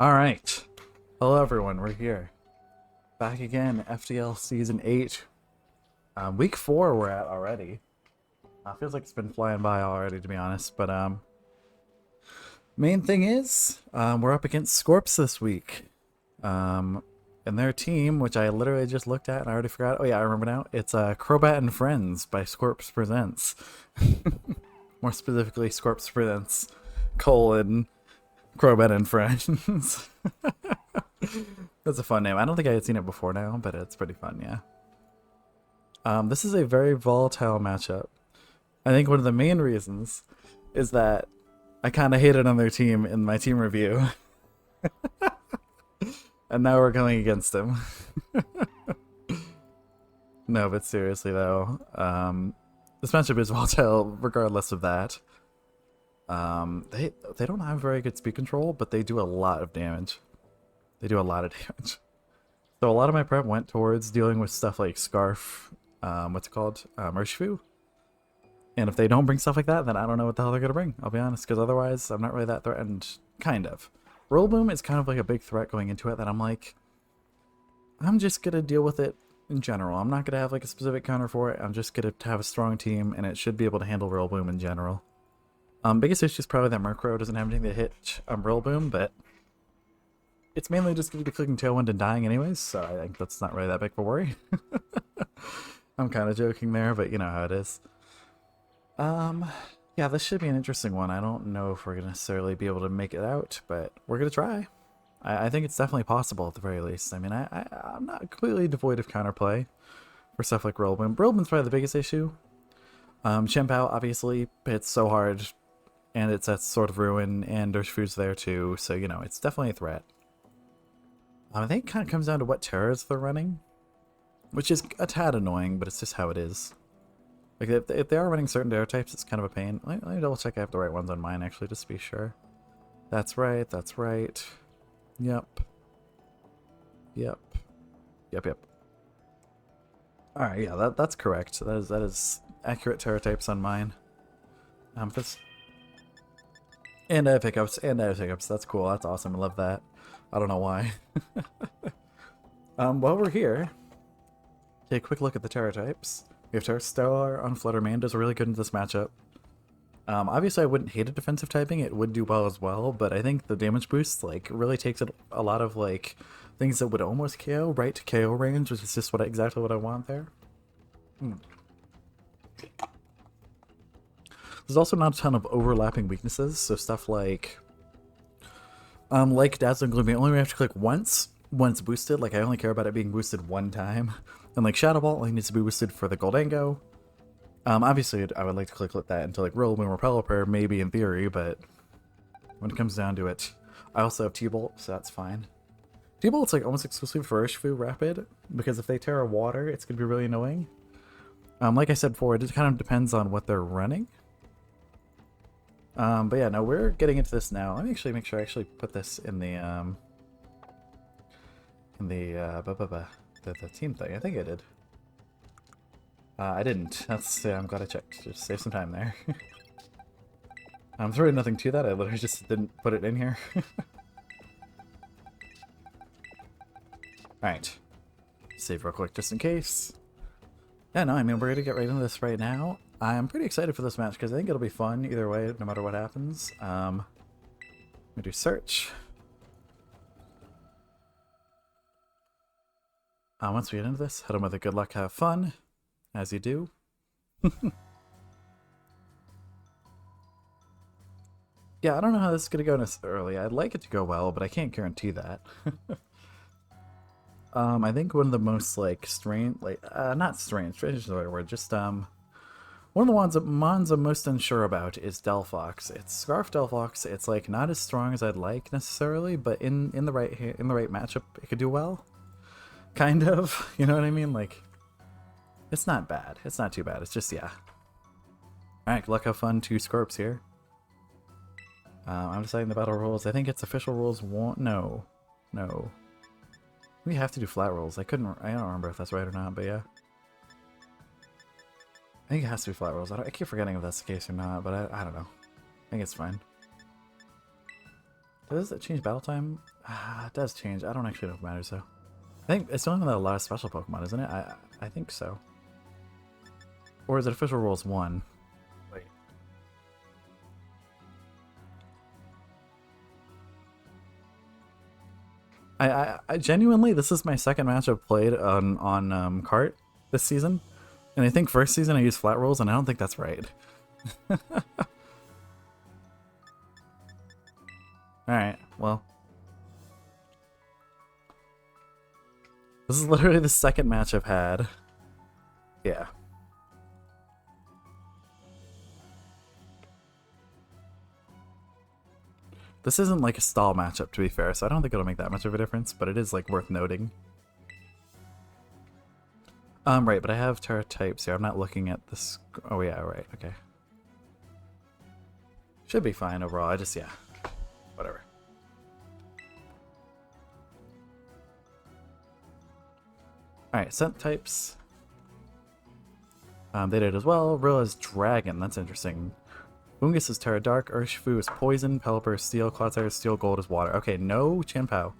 Alright. Hello everyone, we're here. Back again, FTL Season 8. Week 4 we're at already. Feels like it's been flying by already, to be honest, but main thing is, we're up against Scorps this week. And their team, which I literally just looked at and I already forgot. Oh yeah, I remember now. It's Crobat and Friends by xScorpzz. More specifically, Scorps Presents, Crobat and Friends. That's a fun name. I don't think I had seen it before now, but it's pretty fun, yeah. This is a very volatile matchup. I think one of the main reasons is that I kind of hated on their team in my team review. And now we're going against him. No, but seriously though, this matchup is volatile regardless of that. They don't have very good speed control, but they do a lot of damage. They do a lot of damage. So a lot of my prep went towards dealing with stuff like Scarf, what's it called? Urshifu. And if they don't bring stuff like that, then I don't know what the hell they're gonna bring, I'll be honest, because otherwise I'm not really that threatened. Kind of. Rollboom is kind of like a big threat going into it that I'm like, I'm just gonna deal with it in general. I'm not gonna have like a specific counter for it. I'm just gonna have a strong team, and it should be able to handle Rollboom in general. Biggest issue is probably that Murkrow doesn't have anything to hit Rollboom, but it's mainly just going to be clicking Tailwind and dying anyways, so I think that's not really that big of a worry. I'm kind of joking there, but you know how it is. Yeah, this should be an interesting one. I don't know if we're going to necessarily be able to make it out, but we're going to try. I think it's definitely possible at the very least. I mean, I'm not completely devoid of counterplay for stuff like Rollboom. Rollboom's probably the biggest issue. Chien-Pao obviously hits so hard, and it's at Sword of Ruin, and Urshifu's there too, so you know, it's definitely a threat. I think it kind of comes down to what terrors they're running, which is a tad annoying, but it's just how it is. Like, if they are running certain terror types, it's kind of a pain. Let me double check I have the right ones on mine, actually, just to be sure. That's right, that's right. Yep. Yep. Yep, yep. Alright, yeah, that's correct. That is accurate terror types on mine. This... And I have hiccups, That's cool, that's awesome, I love that. I don't know why. While we're here, take a quick look at the Terra types. We have Terra Stellar on Fluttermane, does really good in this matchup. Obviously I wouldn't hate a defensive typing, it would do well as well, but I think the damage boost like really takes a lot of like things that would almost KO right to KO range, which is just exactly what I want there. There's also not a ton of overlapping weaknesses, so stuff like Dazzling Gloom, you only have to click once when it's boosted. Like, I only care about it being boosted one time. And like Shadow Ball only needs to be boosted for the Goldango. Obviously, I would like to click that into like Rollboom or Pelipper, maybe in theory, but when it comes down to it, I also have T-Bolt, so that's fine. T-Bolt's like almost exclusively for Urshifu Rapid, because if they Terra Water, it's gonna be really annoying. Like I said before, it just kind of depends on what they're running. But yeah, no, we're getting into this now. Let me actually make sure I actually put this in the team thing. I think I did. I didn't. I'm glad I checked. Just save some time there. There's really nothing to that. I literally just didn't put it in here. Alright. Save real quick just in case. Yeah, no, I mean, we're gonna get right into this right now. I'm pretty excited for this match because I think it'll be fun either way, no matter what happens. Let me do search. Once we get into this, head on with a good luck, have fun, as you do. Yeah, I don't know how this is gonna go necessarily. I'd like it to go well, but I can't guarantee that. I think one of the most like strange, not strange is the right word, just one of the ones that Mons I'm most unsure about is Delphox. It's Scarf Delphox. It's like not as strong as I'd like necessarily, but in the right matchup, it could do well. Kind of, you know what I mean? Like, it's not bad. It's not too bad. It's just yeah. All right, good luck, have fun. 2 Scorps here. I'm deciding the battle rules. I think it's official rules. No. We have to do flat rolls. I don't remember if that's right or not, but yeah. I think it has to be flat rolls. I keep forgetting if that's the case or not, but I don't know. I think it's fine. Does it change battle time? It does change. I don't actually know if it matters though. I think it's the only one that allows special Pokemon, isn't it? I think so. Or is it official rules 1? Wait. I genuinely, this is my second match I've played on Cart this season, and I think first season I used flat rules, and I don't think that's right. Alright, well. This is literally the second match I've had. Yeah. This isn't like a stall matchup, to be fair, so I don't think it'll make that much of a difference, but it is like worth noting. Right, but I have Terra types here. I'm not looking at this. Oh yeah, right, okay. Should be fine overall, yeah. Whatever. Alright, scent types. They did as well. Rilla's Dragon, that's interesting. Bungus is Terra Dark, Urshifu is Poison, Pelipper is Steel, Clodsire is Steel, Gold is Water. Okay, no Chien-Pao.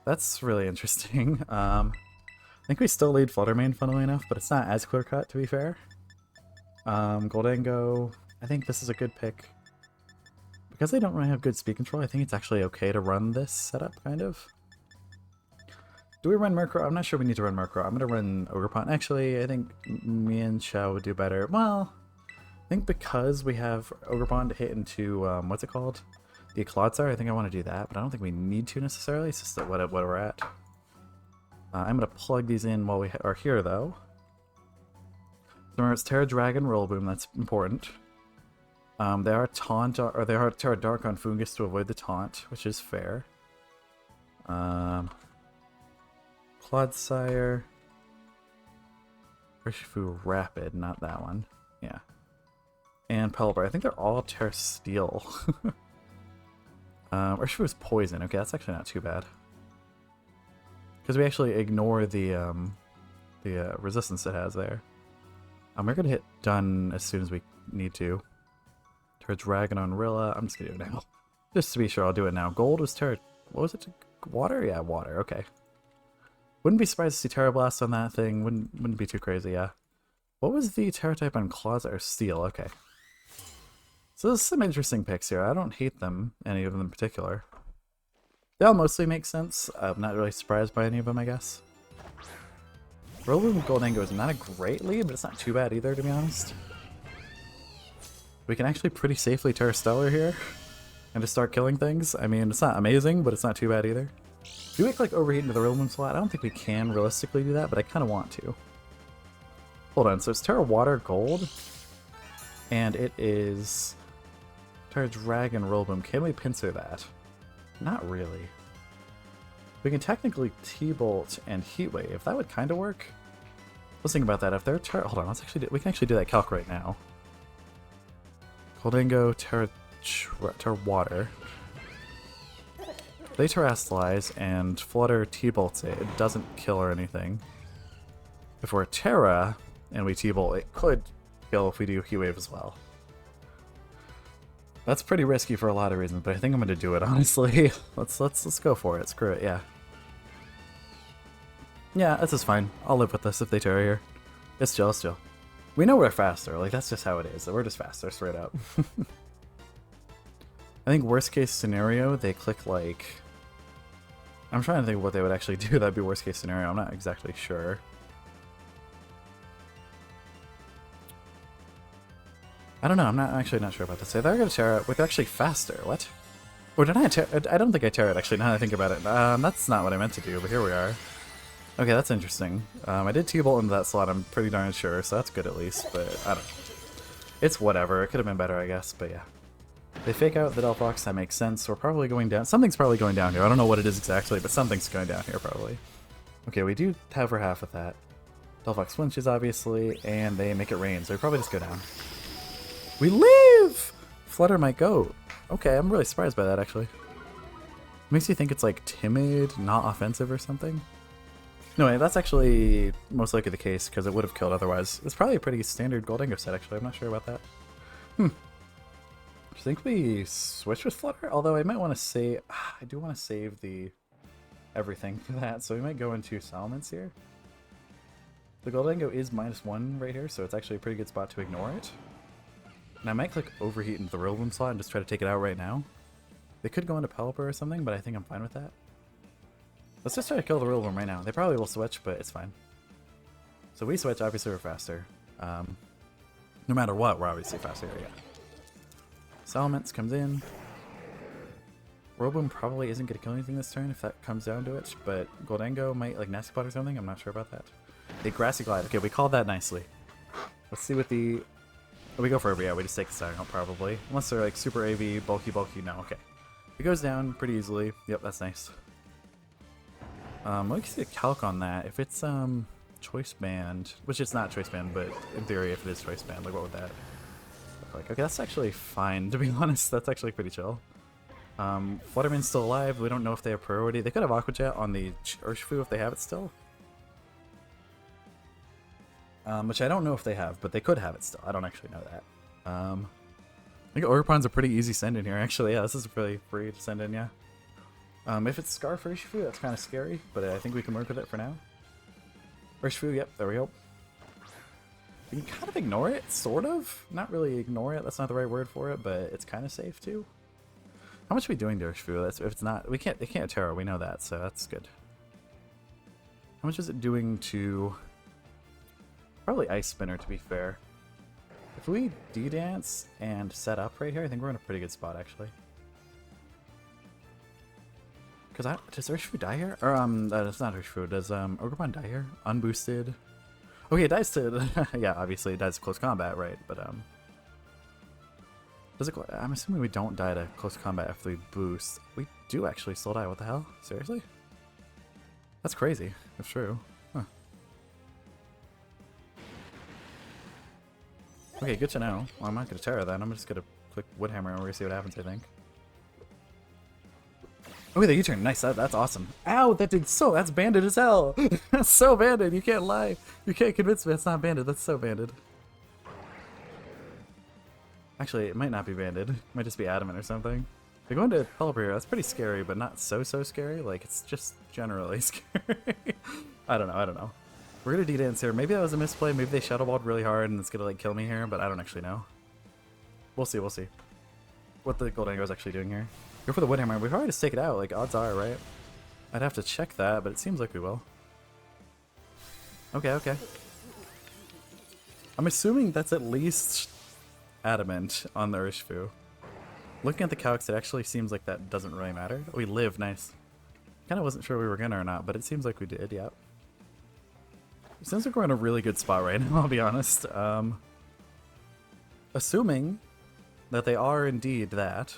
That's really interesting. I think we still lead Fluttermane, funnily enough, but it's not as clear-cut, to be fair. Goldango, I think this is a good pick. Because they don't really have good speed control, I think it's actually okay to run this setup, kind of. Do we run Murkrow? I'm not sure we need to run Murkrow. I'm going to run Ogerpon. Actually, I think me and Xiao would do better. Well, I think because we have Ogerpon to hit into, what's it called? The Clodsire, I think I want to do that, but I don't think we need to necessarily. It's just what we're at. I'm going to plug these in while we are here, though. So it's Terra Dragon Rollboom, that's important. They are Taunt, or they are Terra Dark on Fungus to avoid the taunt, which is fair. Clodsire. Urshifu Rapid, not that one. Yeah. And Pelipper. I think they're all Terra Steel. Urshifu is Poison. Okay, that's actually not too bad. Because we actually ignore the resistance it has there. We're going to hit done as soon as we need to. Terra Dragon on Rilla. I'm just going to do it now. Just to be sure, I'll do it now. Gold was Terra... What was it? Water? Yeah, water. Okay. Wouldn't be surprised to see Terra Blast on that thing. Wouldn't be too crazy, yeah. What was the Terra type on Clodsire? Steel, okay. So there's some interesting picks here. I don't hate them, any of them in particular. They all mostly make sense. I'm not really surprised by any of them, I guess. Rillaboom Goldango is not a great lead, but it's not too bad either, to be honest. We can actually pretty safely Terra Stellar here and just start killing things. I mean, it's not amazing, but it's not too bad either. Do we like overheat into the Rillaboom slot? I don't think we can realistically do that, but I kind of want to. Hold on, so it's Terra Water Gold, and it is Terra Dragon Rillaboom. Can we pincer that? Not really. We can technically T-Bolt and Heat Wave. That would kind of work. Let's think about that. If they're Terra... Hold on, let's actually we can actually do that calc right now. Goldango, Terra Water. They Terrasilize and Flutter T-Bolts it. It doesn't kill or anything. If we're Terra and we T-Bolt, it could kill if we do Heat Wave as well. That's pretty risky for a lot of reasons, but I think I'm gonna do it, honestly. Let's go for it. Screw it, yeah. Yeah, this is fine. I'll live with this if they Terra here. It's chill, it's chill. We know we're faster, like that's just how it is. We're just faster, straight up. I think worst case scenario, they click like... I'm trying to think of what they would actually do. That'd be worst case scenario. I'm not exactly sure. I don't know. I'm actually not sure about this. They're going to Terra it with actually faster. What? Or did I Terra? I don't think I Terra it actually, now that I think about it. That's not what I meant to do, but here we are. Okay, that's interesting. I did T-Bolt into that slot, I'm pretty darn sure, so that's good at least, but I don't know. It's whatever. It could have been better, I guess, but yeah. They fake out the Delphox, that makes sense. We're probably going down. Something's probably going down here. I don't know what it is exactly, but something's going down here probably. Okay, we do have her half with that. Delphox flinches, obviously, and they make it rain, so we probably just go down. We live! Flutter might go. Okay, I'm really surprised by that, actually. Makes you think it's like timid, not offensive or something. No, that's actually most likely the case, because it would have killed otherwise. It's probably a pretty standard Goldango set, actually. I'm not sure about that. I think we switch with Flutter, although I might want to save... I do want to save the everything for that, so we might go into Salamence here. The Goldango is -1 right here, so it's actually a pretty good spot to ignore it. And I might click Overheat into the Rillaboom slot and just try to take it out right now. They could go into Pelipper or something, but I think I'm fine with that. Let's just try to kill the Rillaboom right now. They probably will switch, but it's fine. So we switch, obviously we're faster. No matter what, we're obviously faster, yeah. Salamence comes in. Rillaboom probably isn't going to kill anything this turn if that comes down to it, but Goldango might like Nasty Plot or something, I'm not sure about that. They Grassy Glide, okay, we called that nicely. Let's see what the... Oh, we go for every, yeah, we just take the Static out probably. Unless they're like super AV, bulky, no, okay. It goes down pretty easily, yep, that's nice. Let me see a calc on that. If it's Choice Band, which it's not Choice Band, but in theory if it is Choice Band, like what would that look like? Okay, that's actually fine, to be honest, that's actually pretty chill. Flutterman's still alive, we don't know if they have priority. They could have Aqua Jet on the Urshifu if they have it still. Which I don't know if they have, but they could have it still. I don't actually know that. I think Ogerpon's a pretty easy send in here, actually. Yeah, this is really free to send in, yeah. If it's Scarf Urshifu, that's kind of scary, but I think we can work with it for now. Urshifu, yep, there we go. You can kind of ignore it, sort of. Not really ignore it, that's not the right word for it, but it's kind of safe too. How much are we doing to Urshifu? That's, if it's not, it can't Terra, we know that, so that's good. How much is it doing to... Probably Ice Spinner, to be fair. If we D-Dance and set up right here, I think we're in a pretty good spot, actually. Because does Urshifu die here? Or, it's not Urshifu. Does, Ogerpon die here? Unboosted. Okay, it dies to... yeah, obviously it dies to close combat, right? But, does it... I'm assuming we don't die to close combat after we boost. We do actually still die. What the hell? Seriously? That's crazy, if true. Huh. Okay, good to know. Well, I'm not going to Terra then. I'm just going to click Woodhammer and we're going to see what happens, I think. Okay, the U-turn. Nice. That's awesome. Ow, that did so... That's banded as hell. That's so banded. You can't lie. You can't convince me it's not banded. That's so banded. Actually, it might not be banded. It might just be adamant or something. They go into Pelipper here. That's pretty scary, but not so scary. Like, it's just generally scary. I don't know. We're gonna D-Dance here. Maybe that was a misplay. Maybe they Shadow Balled really hard and it's gonna like kill me here, but I don't actually know. We'll see. What the Goldango is actually doing here. Go for the Woodhammer. We probably just take it out, like odds are, right? I'd have to check that, but it seems like we will. Okay. I'm assuming that's at least adamant on the Urshifu. Looking at the calcs, it actually seems like that doesn't really matter. We live, nice. Kinda wasn't sure we were gonna or not, but it seems like we did, yeah. It seems like we're in a really good spot right now, I'll be honest. Assuming that they are indeed that.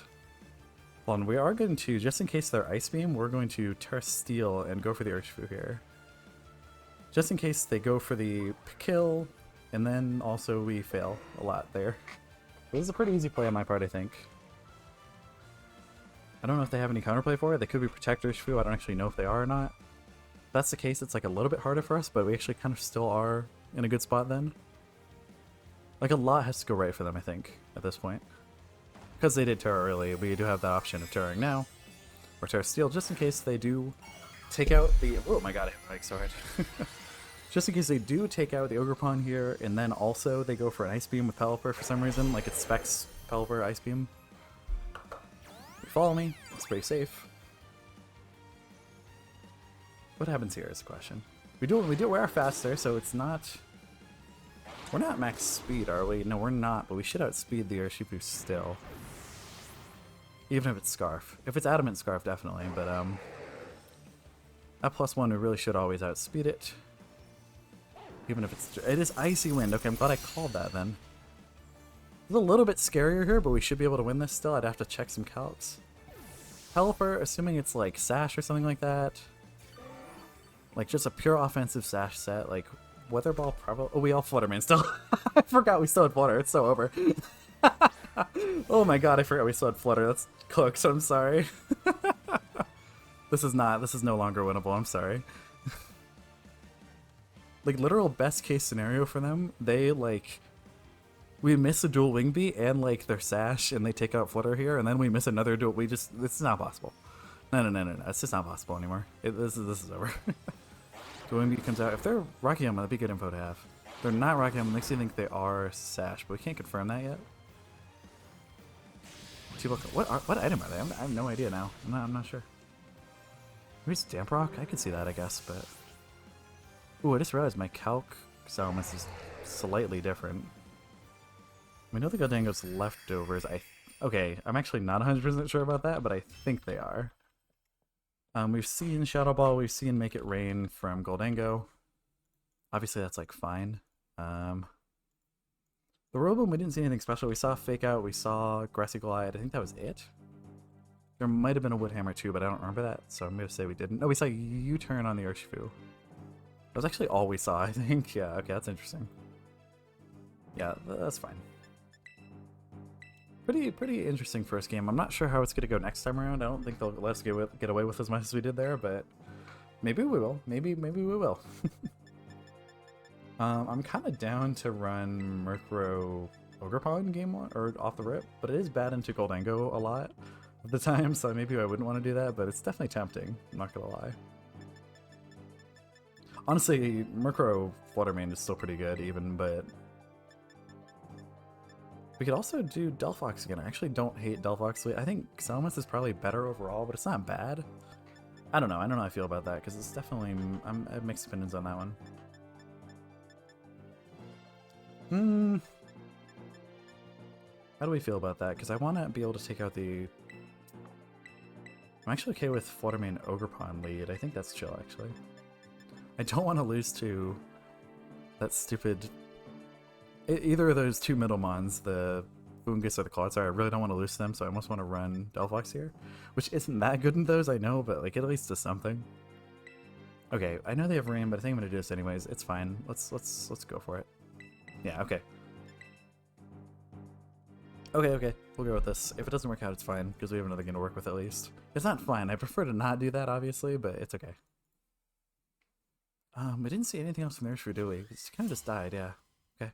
Hold on, we are going to, just in case they're Ice Beam, we're going to Terra Steel and go for the Urshifu here. Just in case they go for the kill, and then also we fail a lot there. This is a pretty easy play on my part, I think. I don't know if they have any counterplay for it. They could be Protect Urshifu. I don't actually know if they are or not. If that's the case, it's like a little bit harder for us, but we actually kind of still are in a good spot then. Like a lot has to go right for them, I think, at this point. Because they did Terra early, we do have that option of Terraing now. Or Terra Steel, just in case they do take out the... Oh my god, I so hard. Just in case they do take out the Ogerpon here, and then also they go for an Ice Beam with Pelipper for some reason, like it specs Pelipper Ice Beam. You follow me? It's pretty safe. What happens here is the question. We are faster, so it's not... We're not max speed, are we? No, we're not, but we should outspeed the Urshifu still. Even if it's Scarf. If it's Adamant Scarf, definitely, but at +1, we really should always outspeed it. Even if it's... It is Icy Wind. Okay, I'm glad I called that then. It's a little bit scarier here, but we should be able to win this still. I'd have to check some calcs. Pelipper, assuming it's like Sash or something like that. Like just a pure offensive Sash set, like Weather Ball probably... Oh, we all Flutterman still. I forgot we still had Flutter. It's so over. Oh my god, I forgot we still had Flutter. That's cooked, so I'm sorry. This is no longer winnable, I'm sorry. Like, literal best case scenario for them, they, like, We miss a dual wing beat and like their sash, and they take out Flutter here, and then we miss another dual. It's not possible. No. It's just not possible anymore. This is over. Dual wing beat comes out. If they're Rocky that'd be good info to have. If they're not Rocky it makes you think they are sash, but we can't confirm that yet. What item are they? I have no idea now. I'm not sure. Maybe it's Damp Rock? I could see that, I guess, but... Ooh, I just realized my calc Salamis is slightly different. We know the Goldango's leftovers. Okay, I'm actually not 100% sure about that, but I think they are. We've seen Shadow Ball, we've seen Make It Rain from Goldango. Obviously that's like fine. The Robum, we didn't see anything special. We saw Fake Out, we saw Grassy Glide. I think that was it. There might have been a Wood Hammer too, but I don't remember that, so I'm going to say we didn't. No, we saw U-Turn on the Urshifu. That was actually all we saw, I think. Yeah, okay, that's interesting. Yeah, that's fine. Pretty interesting first game. I'm not sure how it's going to go next time around. I don't think they'll let us get away with as much as we did there, but maybe we will. Maybe we will. I'm kind of down to run Murkrow Ogerpon game one, or off the rip, but it is bad into Goldango a lot of the time, so maybe I wouldn't want to do that, but it's definitely tempting, I'm not gonna lie. Honestly, Murkrow Fluttermane is still pretty good even, but we could also do Delphox again. I actually don't hate Delphox. I think Salamis is probably better overall, but it's not bad. I don't know how I feel about that, because it's definitely... I have mixed opinions on that one. How do we feel about that? Because I want to be able to take out the... I'm actually okay with Fluttermane Ogerpon lead. I think that's chill, actually. I don't want to lose to that stupid... Either of those two middle mons, the Foongus or the Clodsire. I really don't want to lose to them, so I almost want to run Delphox here. Which isn't that good in those, I know, but like it at least does something. Okay, I know they have rain, but I think I'm going to do this anyways. It's fine. Let's go for it. Yeah, okay. Okay, we'll go with this. If it doesn't work out, it's fine, because we have another game to work with at least. It's not fine. I prefer to not do that, obviously, but it's okay. We didn't see anything else from the Urshifu, do we? It kind of just died, yeah. Okay.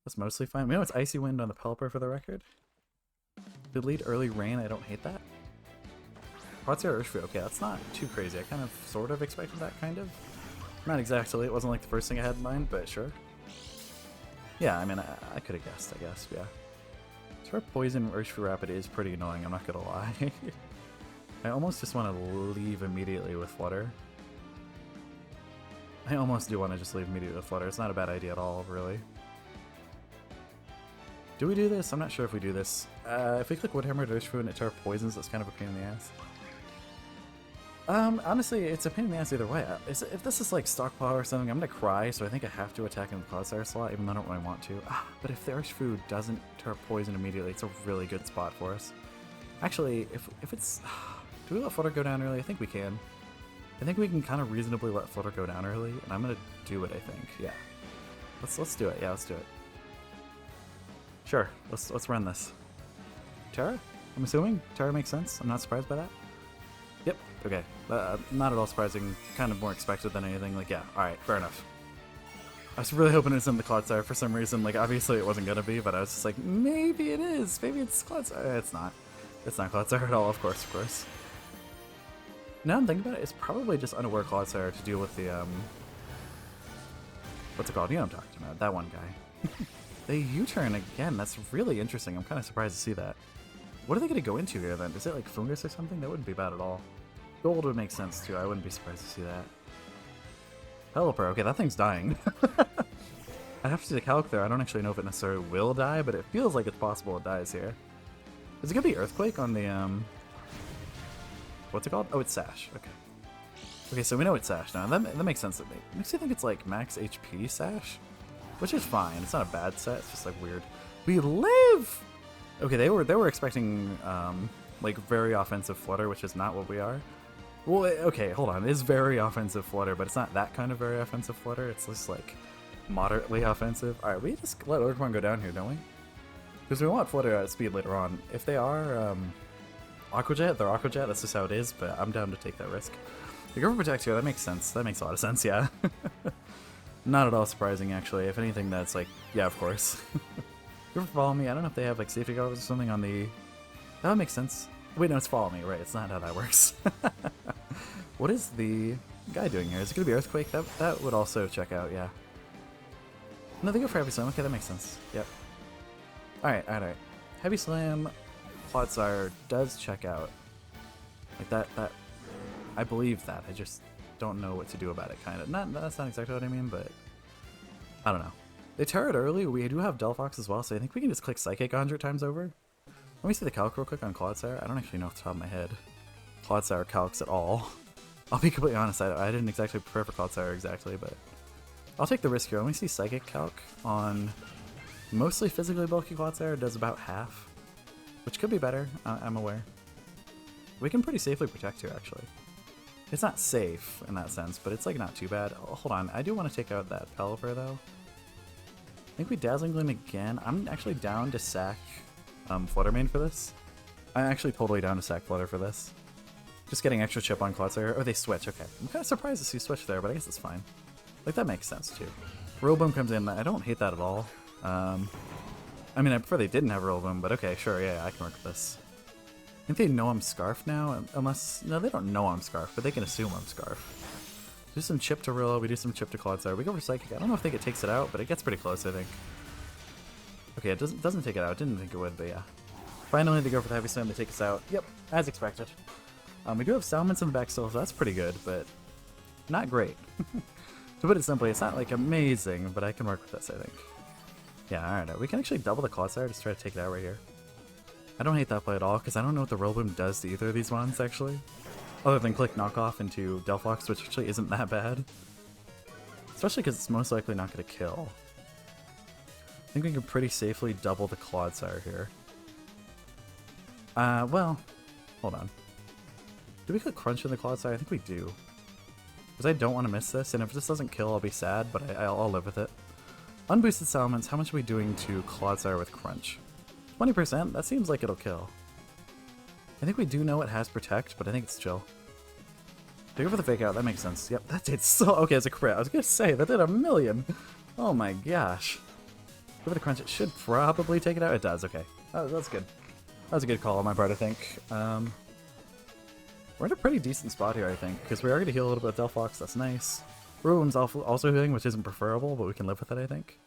That's mostly fine. We know it's Icy Wind on the Pelipper for the record. Did lead early rain, I don't hate that. Clodsire Urshifu, okay, that's not too crazy. I kind of, sort of expected that, kind of. Not exactly, it wasn't like the first thing I had in mind, but sure. Yeah, I mean, I could have guessed, I guess, yeah. So our Poison Urshifu Rapid is pretty annoying, I'm not gonna lie. I almost just want to leave immediately with Flutter. I almost do want to just leave immediately with Flutter. It's not a bad idea at all, really. Do we do this? I'm not sure if we do this. If we click Woodhammer to Urshifu and it Terra Poisons, that's kind of a pain in the ass. Honestly, it's a pain in the ass either way. If this is like Stockpile or something, I'm gonna cry, so I think I have to attack in the Clodsire slot, even though I don't really want to. But if the Urshifu doesn't Terra Poison immediately, it's a really good spot for us. Actually, if it's... Do we let Flutter go down early? I think we can. I think we can kind of reasonably let Flutter go down early, and I'm gonna do it, I think. Yeah. Let's do it. Yeah, let's do it. Sure, let's run this. Terra? I'm assuming? Terra makes sense? I'm not surprised by that? Yep, okay. Not at all surprising. Kind of more expected than anything. Like, yeah, alright, fair enough. I was really hoping it's in the Clodsire for some reason. Like, obviously it wasn't gonna be, but I was just like, maybe it is. Maybe it's Clodsire. It's not. It's not Clodsire at all, of course, of course. Now I'm thinking about it, it's probably just unaware Clodsire to deal with the, what's it called? You know what I'm talking about. That one guy. They U-turn again. That's really interesting. I'm kind of surprised to see that. What are they going to go into here, then? Is it like Fungus or something? That wouldn't be bad at all. Gold would make sense, too. I wouldn't be surprised to see that. Pelipper. Okay, that thing's dying. I'd have to see the calc there. I don't actually know if it necessarily will die, but it feels like it's possible it dies here. Is it going to be Earthquake on the, what's it called? Oh, it's Sash. Okay. Okay, so we know it's Sash now. That makes sense to me. It makes me think it's like max HP Sash, which is fine. It's not a bad set. It's just like weird. We live! Okay, they were expecting like very offensive Flutter, which is not what we are. Well, okay, hold on. It is very offensive Flutter, but it's not that kind of very offensive Flutter. It's just like moderately offensive. All right, we just let Pokemon go down here, don't we? Because we want Flutter at speed later on. If they are Aqua Jet, they're Aqua Jet. That's just how it is. But I'm down to take that risk. The Grover Protect here. That makes sense. That makes a lot of sense. Yeah. Not at all surprising, actually. If anything, that's like, yeah, of course. You ever follow me? I don't know if they have like safety goggles or something on the... That would make sense. Wait, no, it's follow me, right? It's not how that works. What is the guy doing here? Is it going to be Earthquake? That would also check out, yeah. No, they go for Heavy Slam. Okay, that makes sense. Yep. Alright, alright, alright. Heavy Slam, Clodsire does check out. Like that, I believe that. I just don't know what to do about it, kind of. That's not exactly what I mean, but I don't know. They turret early. We do have Delphox as well, so I think we can just click Psychic 100 times over. Let me see the calc real quick on Clodsire. I don't actually know off the top of my head Clodsire calcs at all. I'll be completely honest, I didn't exactly prepare for Clodsire exactly, but I'll take the risk here. Let me see Psychic calc on mostly physically bulky Clodsire. Does about half, which could be better, I'm aware. We can pretty safely protect here, actually. It's not safe in that sense, but it's like not too bad. Oh, hold on, I do want to take out that Pelipper though. I think we Dazzling Gleam again. I'm actually down to sack Fluttermane for this. I'm actually totally down to sack Flutter for this. Just getting extra chip on Clodsire. Oh, they switch, okay. I'm kind of surprised to see switch there, but I guess it's fine. Like, that makes sense too. Rillaboom comes in, I don't hate that at all. I mean, I prefer they didn't have Rillaboom, but okay, sure, yeah, I can work with this. I think they know I'm Scarf now, unless... No, they don't know I'm Scarf, but they can assume I'm Scarf. Do some chip to Rilla, we do some chip to Clodsire. We go for Psychic. I don't know if it takes it out, but it gets pretty close, I think. Okay, it doesn't take it out. Didn't think it would, but yeah. Finally, they go for the Heavy Slam, they take us out. Yep, as expected. We do have Salmons in the back still, so that's pretty good, but not great. To put it simply, it's not like amazing, but I can work with this, I think. Yeah, alright, we can actually double the Clodsire, just try to take it out right here. I don't hate that play at all, because I don't know what the Rillaboom does to either of these ones, actually. Other than click Knockoff into Delphox, which actually isn't that bad. Especially because it's most likely not going to kill. I think we can pretty safely double the Clodsire here. Well, hold on. Do we click Crunch in the Clodsire? I think we do. Because I don't want to miss this, and if this doesn't kill, I'll be sad, but I'll live with it. Unboosted Salamence, how much are we doing to Clodsire with Crunch? 20%? That seems like it'll kill. I think we do know it has Protect, but I think it's chill. Go for the Fake Out, that makes sense. Yep, that did so... Okay, it's a crit. I was gonna say, that did a million! Oh my gosh. Go for the Crunch, it should probably take it out. It does, okay. Oh, that's good. That was a good call on my part, I think. We're in a pretty decent spot here, I think, because we are going to heal a little bit with Delphox, that's nice. Rillaboom's also healing, which isn't preferable, but we can live with it, I think.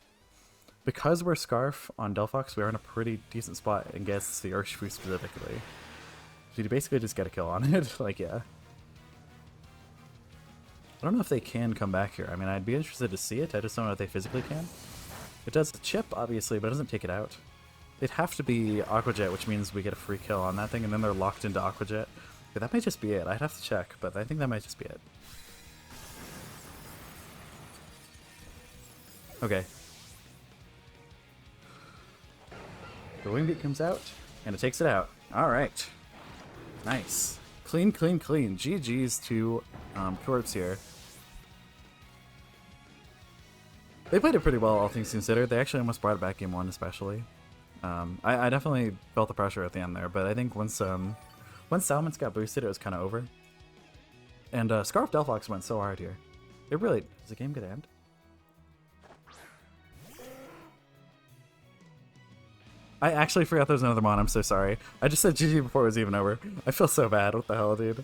Because we're Scarf on Delphox, we are in a pretty decent spot against the Urshifu specifically. So you basically just get a kill on it, like, yeah. I don't know if they can come back here. I mean, I'd be interested to see it, I just don't know if they physically can. It does the chip, obviously, but it doesn't take it out. It'd have to be Aqua Jet, which means we get a free kill on that thing, and then they're locked into Aqua Jet. Okay, that might just be it. I'd have to check, but I think that might just be it. Okay. The Wing Beat comes out, and it takes it out. Alright. Nice. Clean, clean, clean. GG's to Corpse here. They played it pretty well, all things considered. They actually almost brought it back game one, especially. I definitely felt the pressure at the end there, but I think once Salamence got boosted, it was kind of over. And Scarf Delphox went so hard here. It really... Is the game gonna end? I actually forgot there was another mon, I'm so sorry. I just said GG before it was even over. I feel so bad, what the hell, dude?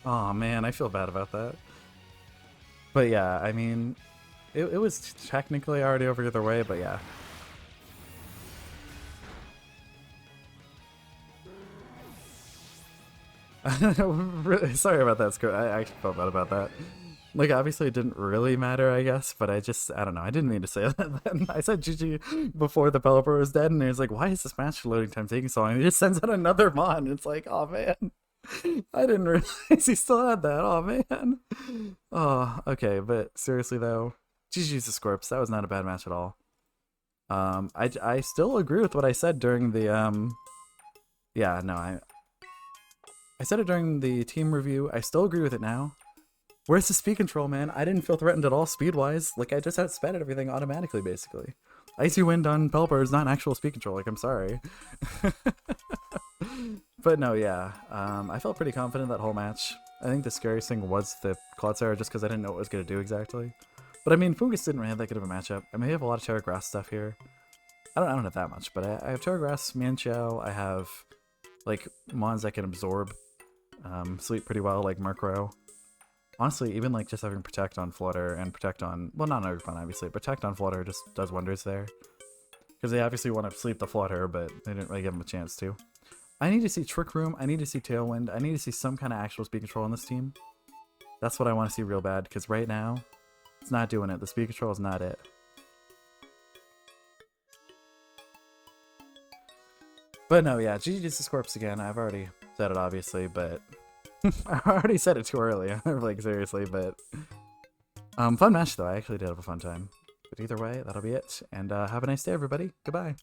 Oh man, I feel bad about that. But yeah, I mean, it was technically already over either way, but yeah. Really sorry about that, Scott. I actually felt bad about that. Like, obviously it didn't really matter, I guess, but I don't know, I didn't mean to say that then. I said GG before the Pelipper was dead, and he was like, why is this match loading time taking so long? And he just sends out another mon, and it's like, oh man. I didn't realize he still had that, oh man. Oh, okay, but seriously though, GG's xScorpzz, that was not a bad match at all. I still agree with what I said during the, yeah, no, I said it during the team review, I still agree with it now. Where's the speed control, man? I didn't feel threatened at all speed-wise. Like, I just outsped everything automatically, basically. Icy Wind on Pelipper is not an actual speed control, like, I'm sorry. But no, yeah, I felt pretty confident that whole match. I think the scariest thing was the Clodsire, just because I didn't know what it was going to do exactly. But I mean, Fungus didn't really have that good of a matchup. I mean, they have a lot of Terra Grass stuff here. I don't have that much, but I have Terra Grass, Manchiao, I have, like, Mons that can absorb sleep pretty well, like Murkrow. Honestly, even, like, just having Protect on Flutter and Protect on, well, not Underpun, obviously, Protect on Flutter just does wonders there. Because they obviously want to sleep the Flutter, but they didn't really give him a chance to. I need to see Trick Room, I need to see Tailwind, I need to see some kind of actual speed control on this team. That's what I want to see real bad, because right now, it's not doing it. The speed control is not it. But no, yeah, GG's xScorpzz again. I've already said it, obviously, but I already said it too early. Like, seriously, but fun match, though. I actually did have a fun time. But either way, that'll be it. And have a nice day, everybody. Goodbye.